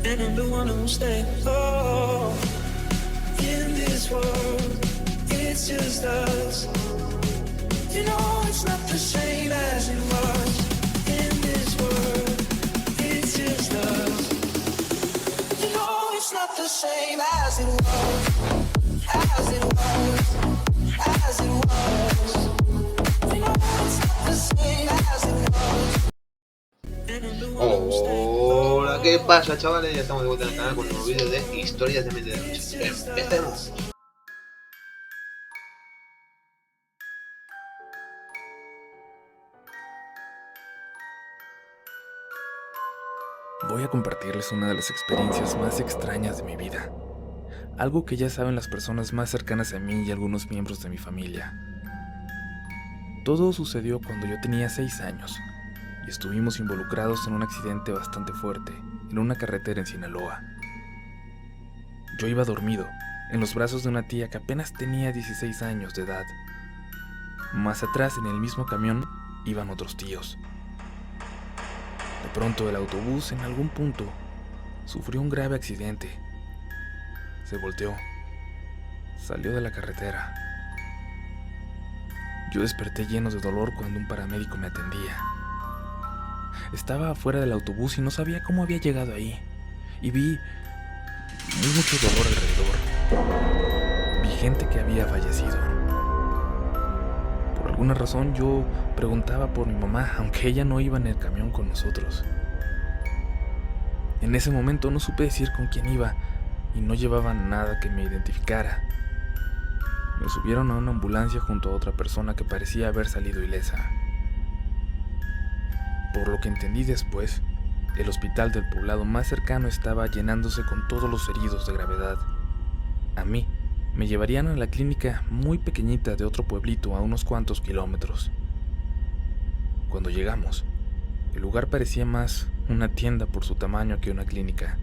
and I'm the one who'll stay. Oh, in this world, it's just us. You know it's not the same as it was. In this world, it's just us. You know it's not the same as it was. As it was. As it was. You know it's not the same as it was. Hola, ¿qué pasa, chavales? Ya estamos de vuelta en el canal con un nuevo vídeo de historias de medianoche. ¡Empecemos! Voy a compartirles una de las experiencias más extrañas de mi vida. Algo que ya saben las personas más cercanas a mí y algunos miembros de mi familia. Todo sucedió cuando yo tenía 6 años y estuvimos involucrados en un accidente bastante fuerte en una carretera en Sinaloa. Yo iba dormido, en los brazos de una tía que apenas tenía 16 años de edad. Más atrás, en el mismo camión, iban otros tíos. De pronto el autobús en algún punto sufrió un grave accidente. Se volteó, salió de la carretera. Yo desperté lleno de dolor cuando un paramédico me atendía. Estaba afuera del autobús y no sabía cómo había llegado ahí. Y vi mucho dolor alrededor. Vi gente que había fallecido. Por alguna razón yo preguntaba por mi mamá, aunque ella no iba en el camión con nosotros. En ese momento no supe decir con quién iba y no llevaba nada que me identificara. Me subieron a una ambulancia junto a otra persona que parecía haber salido ilesa. Por lo que entendí después, el hospital del poblado más cercano estaba llenándose con todos los heridos de gravedad. A mí me llevarían a la clínica muy pequeñita de otro pueblito a unos cuantos kilómetros. Cuando llegamos, el lugar parecía más una tienda por su tamaño que una clínica,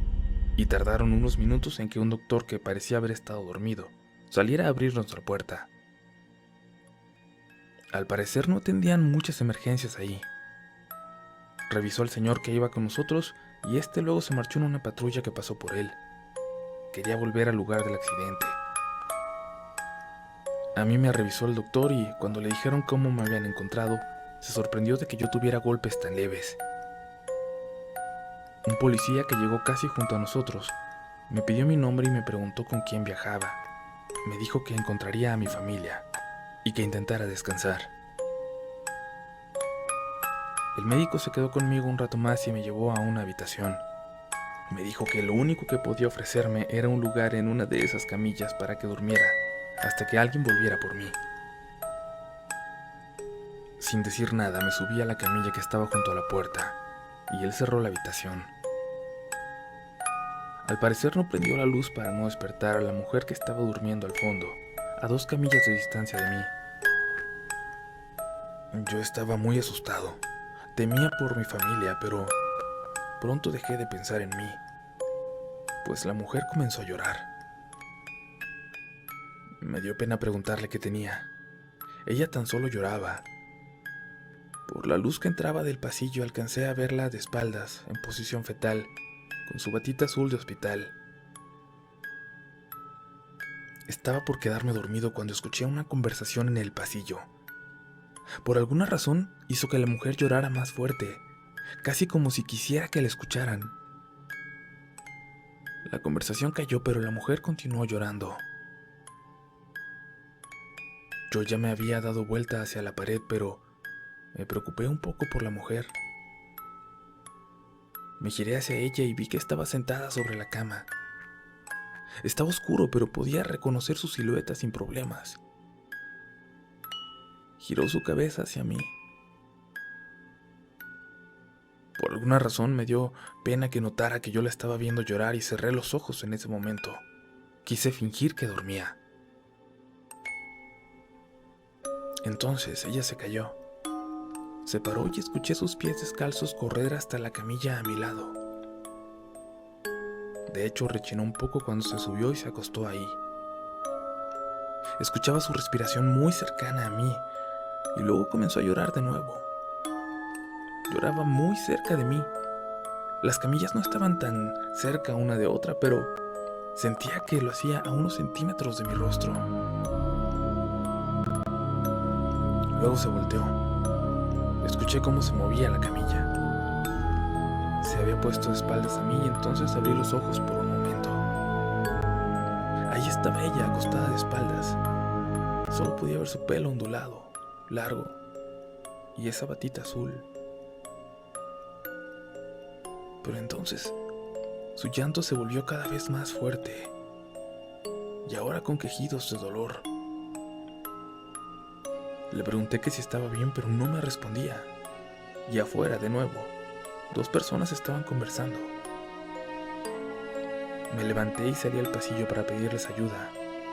y tardaron unos minutos en que un doctor que parecía haber estado dormido saliera a abrir nuestra puerta. Al parecer no atendían muchas emergencias ahí. Revisó al señor que iba con nosotros y este luego se marchó en una patrulla que pasó por él. Quería volver al lugar del accidente. A mí me revisó el doctor y cuando le dijeron cómo me habían encontrado, se sorprendió de que yo tuviera golpes tan leves. Un policía que llegó casi junto a nosotros me pidió mi nombre y me preguntó con quién viajaba. Me dijo que encontraría a mi familia y que intentara descansar. El médico se quedó conmigo un rato más y me llevó a una habitación. Me dijo que lo único que podía ofrecerme era un lugar en una de esas camillas para que durmiera hasta que alguien volviera por mí. Sin decir nada, me subí a la camilla que estaba junto a la puerta y él cerró la habitación. Al parecer no prendió la luz para no despertar a la mujer que estaba durmiendo al fondo, a 2 camillas de distancia de mí. Yo estaba muy asustado. Temía por mi familia, pero pronto dejé de pensar en mí, pues la mujer comenzó a llorar. Me dio pena preguntarle qué tenía. Ella tan solo lloraba. Por la luz que entraba del pasillo alcancé a verla de espaldas, en posición fetal, con su batita azul de hospital. Estaba por quedarme dormido cuando escuché una conversación en el pasillo. Por alguna razón hizo que la mujer llorara más fuerte, casi como si quisiera que la escucharan. La conversación cayó, pero la mujer continuó llorando. Yo ya me había dado vuelta hacia la pared, pero me preocupé un poco por la mujer. Me giré hacia ella y vi que estaba sentada sobre la cama. Estaba oscuro, pero podía reconocer su silueta sin problemas. Giró su cabeza hacia mí. Por alguna razón me dio pena que notara que yo la estaba viendo llorar y cerré los ojos en ese momento. Quise fingir que dormía. Entonces ella se cayó. Se paró y escuché sus pies descalzos correr hasta la camilla a mi lado. De hecho, rechinó un poco cuando se subió y se acostó ahí. Escuchaba su respiración muy cercana a mí y luego comenzó a llorar de nuevo. Lloraba muy cerca de mí. Las camillas no estaban tan cerca una de otra, pero sentía que lo hacía a unos centímetros de mi rostro. Luego se volteó. Escuché cómo se movía la camilla. Se había puesto de espaldas a mí y entonces abrí los ojos por un momento. Ahí estaba ella, acostada de espaldas. Solo podía ver su pelo ondulado, largo, y esa batita azul. Pero entonces, su llanto se volvió cada vez más fuerte, y ahora con quejidos de dolor. Le pregunté que si estaba bien, pero no me respondía. Y afuera, de nuevo, 2 personas estaban conversando. Me levanté y salí al pasillo para pedirles ayuda.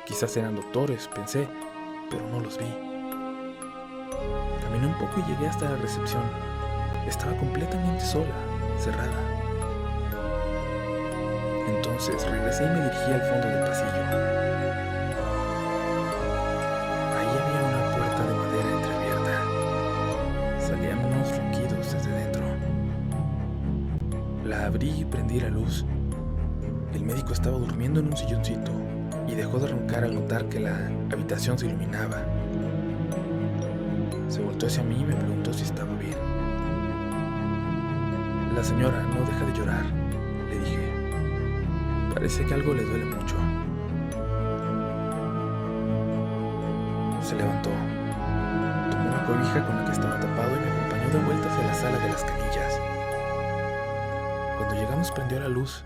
Quizás eran doctores, pensé, pero no los vi. Caminé un poco y llegué hasta la recepción. Estaba completamente sola, cerrada. Entonces regresé y me dirigí al fondo del pasillo. Ahí había una puerta de madera entreabierta. Salían unos ronquidos desde dentro. La abrí y prendí la luz. El médico estaba durmiendo en un silloncito y dejó de roncar al notar que la habitación se iluminaba. Se volteó hacia mí y me preguntó si estaba bien. La señora no deja de llorar, le dije. Parece que algo le duele mucho. Se levantó, tomó una cobija con la que estaba tapado y me acompañó de vuelta hacia la sala de las camillas. Cuando llegamos prendió la luz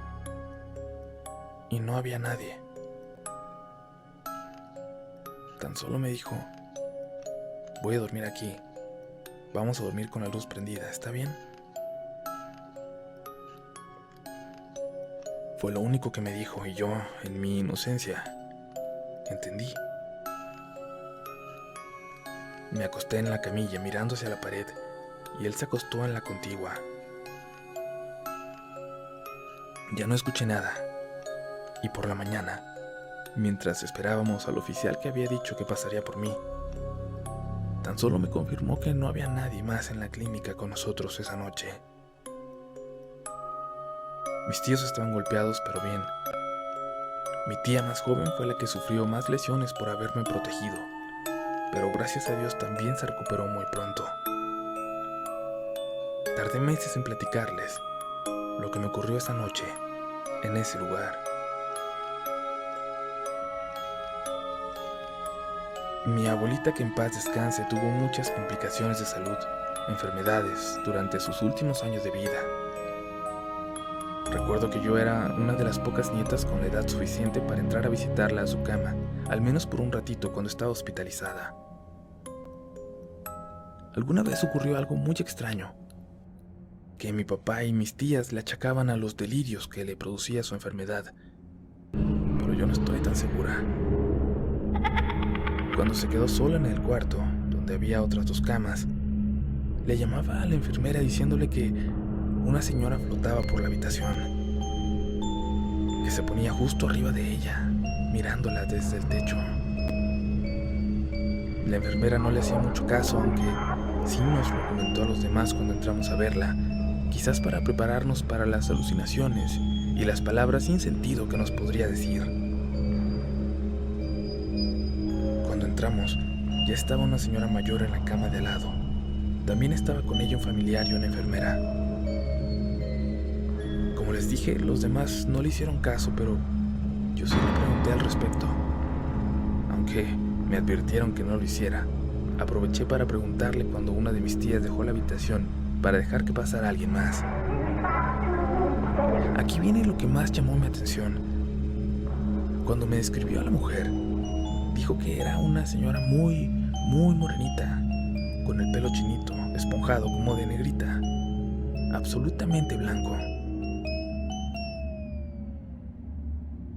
y no había nadie. Tan solo me dijo: voy a dormir aquí. Vamos a dormir con la luz prendida, ¿está bien? Fue lo único que me dijo y yo, en mi inocencia, entendí. Me acosté en la camilla mirando hacia la pared y él se acostó en la contigua. Ya no escuché nada y por la mañana, mientras esperábamos al oficial que había dicho que pasaría por mí, tan solo me confirmó que no había nadie más en la clínica con nosotros esa noche. Mis tíos estaban golpeados, pero bien. Mi tía más joven fue la que sufrió más lesiones por haberme protegido, pero gracias a Dios también se recuperó muy pronto. Tardé meses en platicarles lo que me ocurrió esa noche, en ese lugar. Mi abuelita, que en paz descanse, tuvo muchas complicaciones de salud, enfermedades, durante sus últimos años de vida. Recuerdo que yo era una de las pocas nietas con la edad suficiente para entrar a visitarla a su cama, al menos por un ratito cuando estaba hospitalizada. Alguna vez ocurrió algo muy extraño, que mi papá y mis tías le achacaban a los delirios que le producía su enfermedad, pero yo no estoy tan segura. Cuando se quedó sola en el cuarto, donde había otras 2 camas, le llamaba a la enfermera diciéndole que una señora flotaba por la habitación, que se ponía justo arriba de ella, mirándola desde el techo. La enfermera no le hacía mucho caso, aunque sí nos lo comentó a los demás cuando entramos a verla, quizás para prepararnos para las alucinaciones y las palabras sin sentido que nos podría decir. Cuando entramos, ya estaba una señora mayor en la cama de al lado. También estaba con ella un familiar y una enfermera. Como les dije, los demás no le hicieron caso, pero yo sí le pregunté al respecto. Aunque me advirtieron que no lo hiciera, aproveché para preguntarle cuando una de mis tías dejó la habitación para dejar que pasara alguien más. Aquí viene lo que más llamó mi atención. Cuando me describió a la mujer, dijo que era una señora muy morenita, con el pelo chinito, esponjado como de negrita, absolutamente blanco.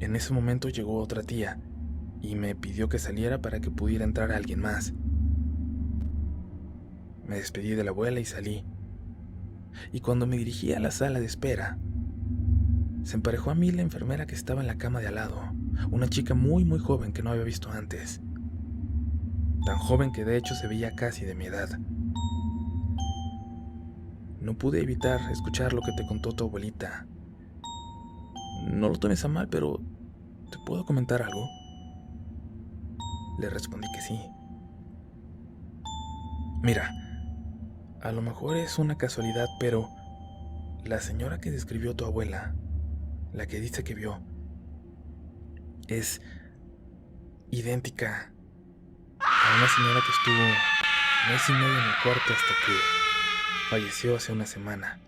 En ese momento llegó otra tía y me pidió que saliera para que pudiera entrar alguien más. Me despedí de la abuela y salí. Y cuando me dirigí a la sala de espera, se emparejó a mí la enfermera que estaba en la cama de al lado, una chica muy joven que no había visto antes. Tan joven que de hecho se veía casi de mi edad. no pude evitar escuchar lo que te contó tu abuelita. No lo tomes a mal, pero ¿te puedo comentar algo? Le respondí que sí. Mira, a lo mejor es una casualidad, pero la señora que describió tu abuela, la que dice que vio, es idéntica a una señora que estuvo mes y medio en el cuarto hasta que falleció hace una semana.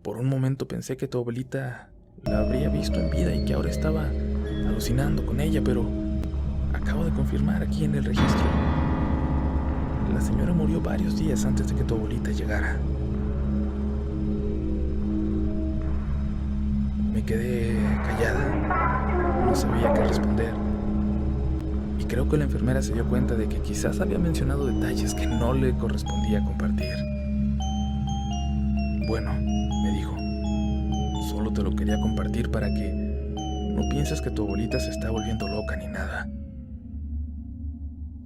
Por un momento pensé que tu abuelita la habría visto en vida y que ahora estaba alucinando con ella, pero acabo de confirmar aquí en el registro. La señora murió varios días antes de que tu abuelita llegara. Me quedé callada, no sabía qué responder. Y creo que la enfermera se dio cuenta de que quizás había mencionado detalles que no le correspondía compartir. Bueno, me dijo, solo te lo quería compartir para que no pienses que tu abuelita se está volviendo loca ni nada.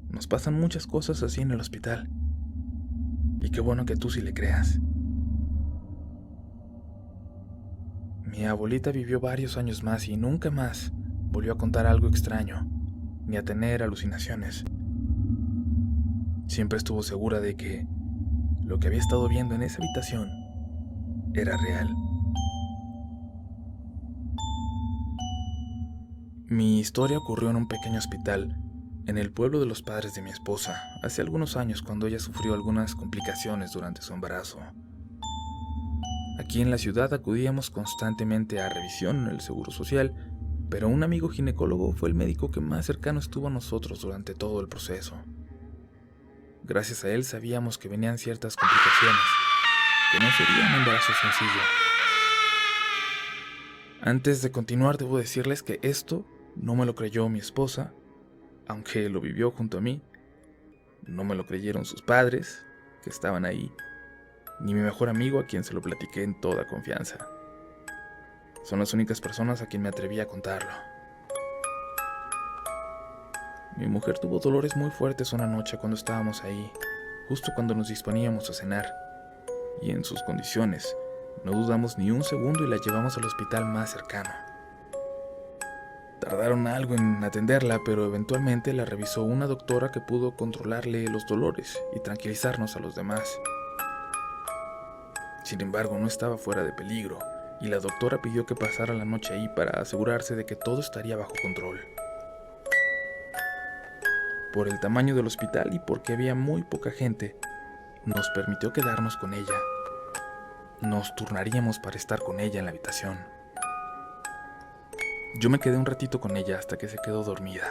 Nos pasan muchas cosas así en el hospital. Y qué bueno que tú sí le creas. Mi abuelita vivió varios años más y nunca más volvió a contar algo extraño, ni a tener alucinaciones. Siempre estuvo segura de que lo que había estado viendo en esa habitación era real. Mi historia ocurrió en un pequeño hospital en el pueblo de los padres de mi esposa, hace algunos años cuando ella sufrió algunas complicaciones durante su embarazo. Aquí en la ciudad acudíamos constantemente a revisión en el Seguro Social, pero un amigo ginecólogo fue el médico que más cercano estuvo a nosotros durante todo el proceso. Gracias a él sabíamos que venían ciertas complicaciones, que no sería un embarazo sencillo. Antes de continuar, debo decirles que esto no me lo creyó mi esposa, aunque lo vivió junto a mí. No me lo creyeron sus padres, que estaban ahí, ni mi mejor amigo, a quien se lo platiqué en toda confianza. Son las únicas personas a quien me atreví a contarlo. Mi mujer tuvo dolores muy fuertes una noche cuando estábamos ahí, justo cuando nos disponíamos a cenar, y en sus condiciones no dudamos ni un segundo y la llevamos al hospital más cercano. Tardaron algo en atenderla, pero eventualmente la revisó una doctora que pudo controlarle los dolores y tranquilizarnos a los demás. Sin embargo, no estaba fuera de peligro, y la doctora pidió que pasara la noche ahí para asegurarse de que todo estaría bajo control. Por el tamaño del hospital y porque había muy poca gente, nos permitió quedarnos con ella. Nos turnaríamos para estar con ella en la habitación. Yo me quedé un ratito con ella hasta que se quedó dormida,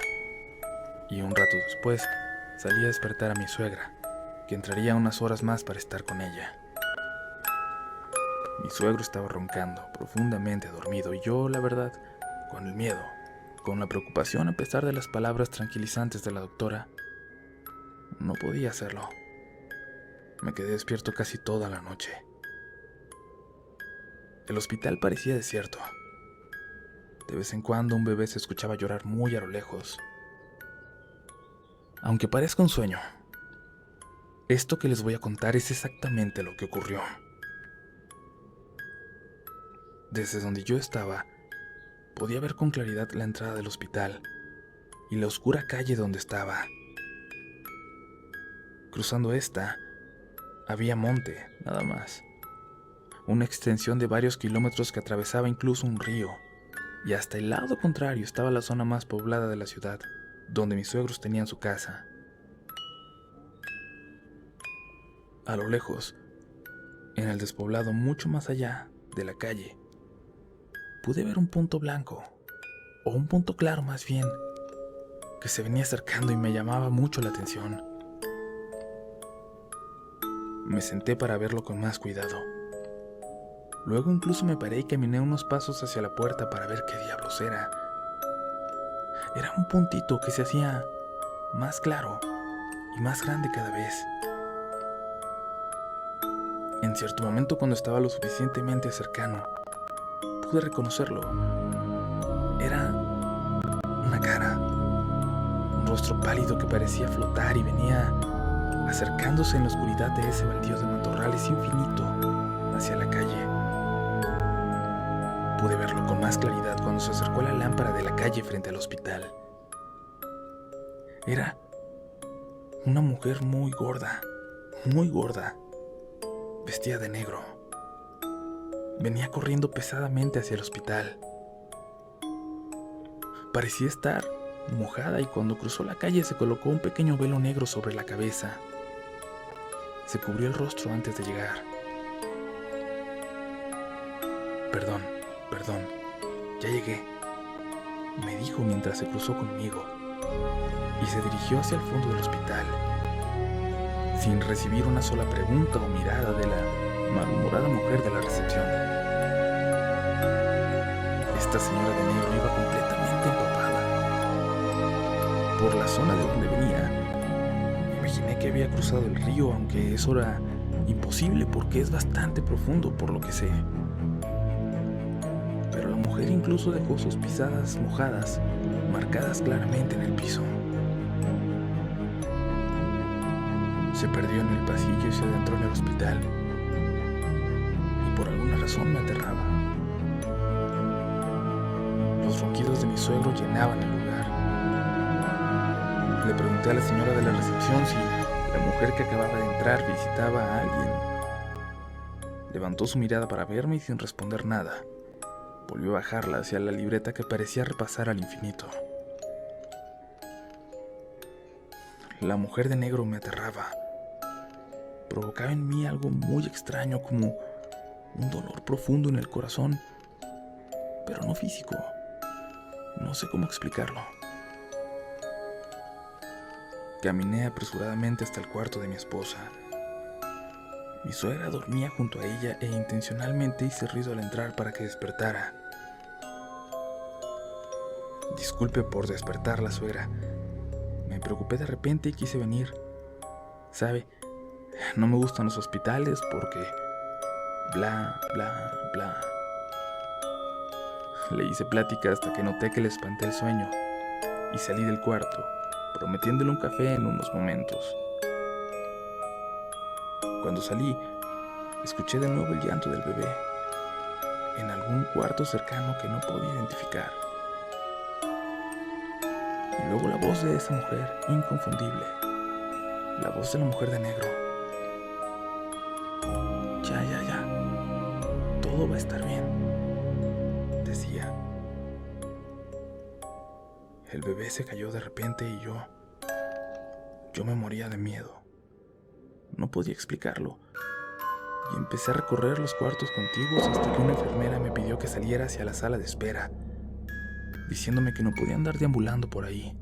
y un rato después salí a despertar a mi suegra, que entraría unas horas más para estar con ella. Mi suegro estaba roncando, profundamente dormido, y yo, la verdad, con el miedo, con la preocupación a pesar de las palabras tranquilizantes de la doctora, no podía hacerlo. Me quedé despierto casi toda la noche. El hospital parecía desierto. De vez en cuando un bebé se escuchaba llorar muy a lo lejos. Aunque parezca un sueño, esto que les voy a contar es exactamente lo que ocurrió. Desde donde yo estaba, podía ver con claridad la entrada del hospital y la oscura calle donde estaba. Cruzando esta, había monte, nada más. Una extensión de varios kilómetros que atravesaba incluso un río. Y hasta el lado contrario estaba la zona más poblada de la ciudad, donde mis suegros tenían su casa. A lo lejos, en el despoblado mucho más allá de la calle, pude ver un punto blanco, o un punto claro más bien, que se venía acercando y me llamaba mucho la atención. Me senté para verlo con más cuidado. Luego incluso me paré y caminé unos pasos hacia la puerta para ver qué diablos era. Era un puntito que se hacía más claro y más grande cada vez. En cierto momento, cuando estaba lo suficientemente cercano, pude reconocerlo. Era una cara, un rostro pálido que parecía flotar y venía acercándose en la oscuridad de ese baldío de matorrales infinito. hacia la calle. Pude verlo con más claridad cuando se acercó a la lámpara de la calle frente al hospital. Era una mujer muy gorda, vestida de negro. Venía corriendo pesadamente hacia el hospital. Parecía estar mojada y cuando cruzó la calle se colocó un pequeño velo negro sobre la cabeza. Se cubrió el rostro antes de llegar. Perdón, ya llegué, me dijo mientras se cruzó conmigo y se dirigió hacia el fondo del hospital, sin recibir una sola pregunta o mirada de la malhumorada mujer de la recepción. Esta señora de negro iba completamente empapada. Por la zona de donde venía, me imaginé que había cruzado el río, aunque eso era imposible porque es bastante profundo por lo que sé. Pero la mujer incluso dejó sus pisadas mojadas, marcadas claramente en el piso. Se perdió en el pasillo y se adentró en el hospital. Y por alguna razón me aterraba. Los ronquidos de mi suegro llenaban el lugar. Le pregunté a la señora de la recepción si la mujer que acababa de entrar visitaba a alguien. Levantó su mirada para verme y sin responder nada, volvió a bajarla hacia la libreta que parecía repasar al infinito. La mujer de negro me aterraba. Provocaba en mí algo muy extraño, como un dolor profundo en el corazón, pero no físico. No sé cómo explicarlo. Caminé apresuradamente hasta el cuarto de mi esposa. Mi suegra dormía junto a ella e intencionalmente hice ruido al entrar para que despertara. Disculpe por despertarla, suegra. Me preocupé de repente y quise venir. Sabe, no me gustan los hospitales porque... bla, bla, bla. Le hice plática hasta que noté que le espanté el sueño y salí del cuarto, prometiéndole un café en unos momentos. Cuando salí, escuché de nuevo el llanto del bebé en algún cuarto cercano que no podía identificar. Y luego la voz de esa mujer inconfundible, la voz de la mujer de negro. Ya, todo va a estar bien, decía. El bebé se cayó de repente y yo me moría de miedo. No podía explicarlo. Y empecé a recorrer los cuartos contiguos hasta que una enfermera me pidió que saliera hacia la sala de espera, diciéndome que no podía andar deambulando por ahí.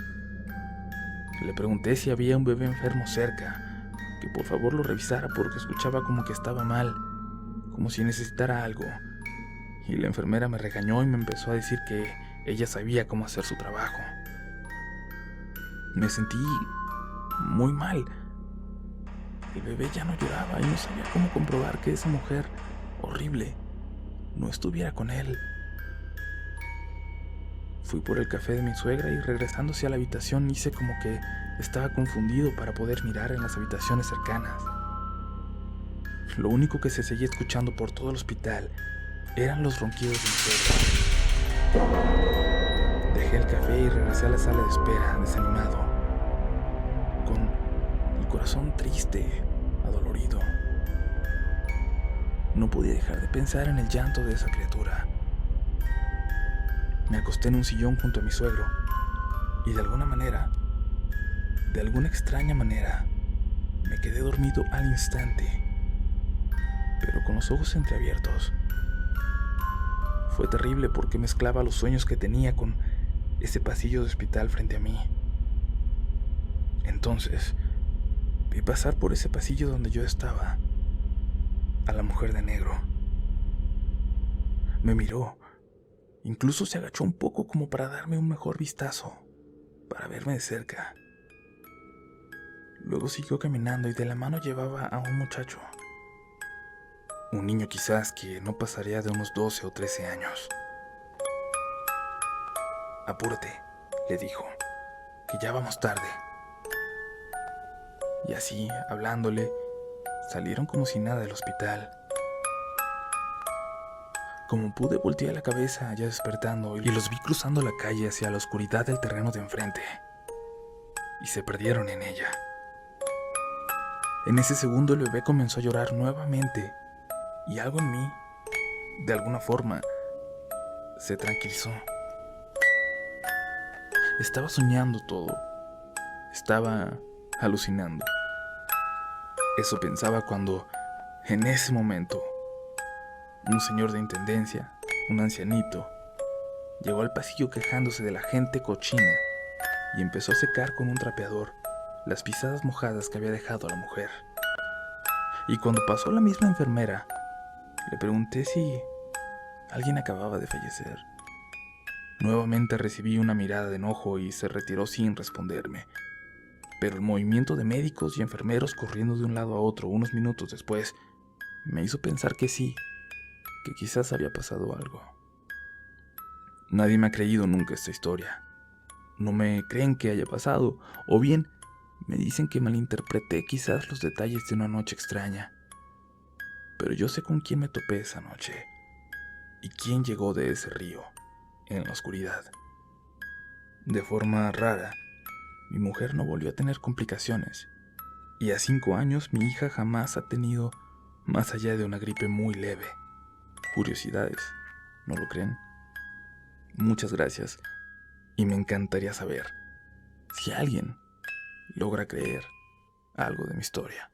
Le pregunté si había un bebé enfermo cerca, que por favor lo revisara porque escuchaba como que estaba mal, como si necesitara algo. Y la enfermera me regañó y me empezó a decir que ella sabía cómo hacer su trabajo. Me sentí muy mal. El bebé ya no lloraba y no sabía cómo comprobar que esa mujer horrible no estuviera con él. Fui por el café de mi suegra y regresando hacia la habitación hice como que estaba confundido para poder mirar en las habitaciones cercanas. Lo único que se seguía escuchando por todo el hospital eran los ronquidos de mi suegra. Dejé el café y regresé a la sala de espera, desanimado, con el corazón triste, adolorido. No podía dejar de pensar en el llanto de esa criatura. Me acosté en un sillón junto a mi suegro y de alguna extraña manera, me quedé dormido al instante, pero con los ojos entreabiertos. Fue terrible porque mezclaba los sueños que tenía con ese pasillo de hospital frente a mí. Entonces, vi pasar por ese pasillo donde yo estaba a la mujer de negro. Me miró. Incluso se agachó un poco como para darme un mejor vistazo, para verme de cerca. Luego siguió caminando y de la mano llevaba a un muchacho. Un niño quizás que no pasaría de unos 12 o 13 años. Apúrate, le dijo, que ya vamos tarde. Y así, hablándole, salieron como si nada del hospital. Como pude, volteé la cabeza ya despertando y los vi cruzando la calle hacia la oscuridad del terreno de enfrente. Y se perdieron en ella. En ese segundo el bebé comenzó a llorar nuevamente y algo en mí, de alguna forma, se tranquilizó. Estaba soñando todo. Estaba alucinando. Eso pensaba cuando, en ese momento, un señor de intendencia, un ancianito, llegó al pasillo quejándose de la gente cochina y empezó a secar con un trapeador las pisadas mojadas que había dejado a la mujer. Y cuando pasó la misma enfermera, le pregunté si alguien acababa de fallecer. Nuevamente recibí una mirada de enojo y se retiró sin responderme. Pero el movimiento de médicos y enfermeros corriendo de un lado a otro unos minutos después me hizo pensar que sí, que quizás había pasado algo. Nadie me ha creído nunca esta historia. No me creen que haya pasado, o bien me dicen que malinterpreté quizás los detalles de una noche extraña. Pero yo sé con quién me topé esa noche y quién llegó de ese río en la oscuridad. De forma rara, mi mujer no volvió a tener complicaciones y a 5 años mi hija jamás ha tenido más allá de una gripe muy leve. Curiosidades, ¿no lo creen? Muchas gracias y me encantaría saber si alguien logra creer algo de mi historia.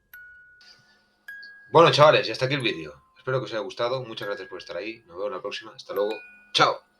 Bueno, chavales, y hasta aquí el vídeo. Espero que os haya gustado. Muchas gracias por estar ahí. Nos vemos en la próxima. Hasta luego. Chao.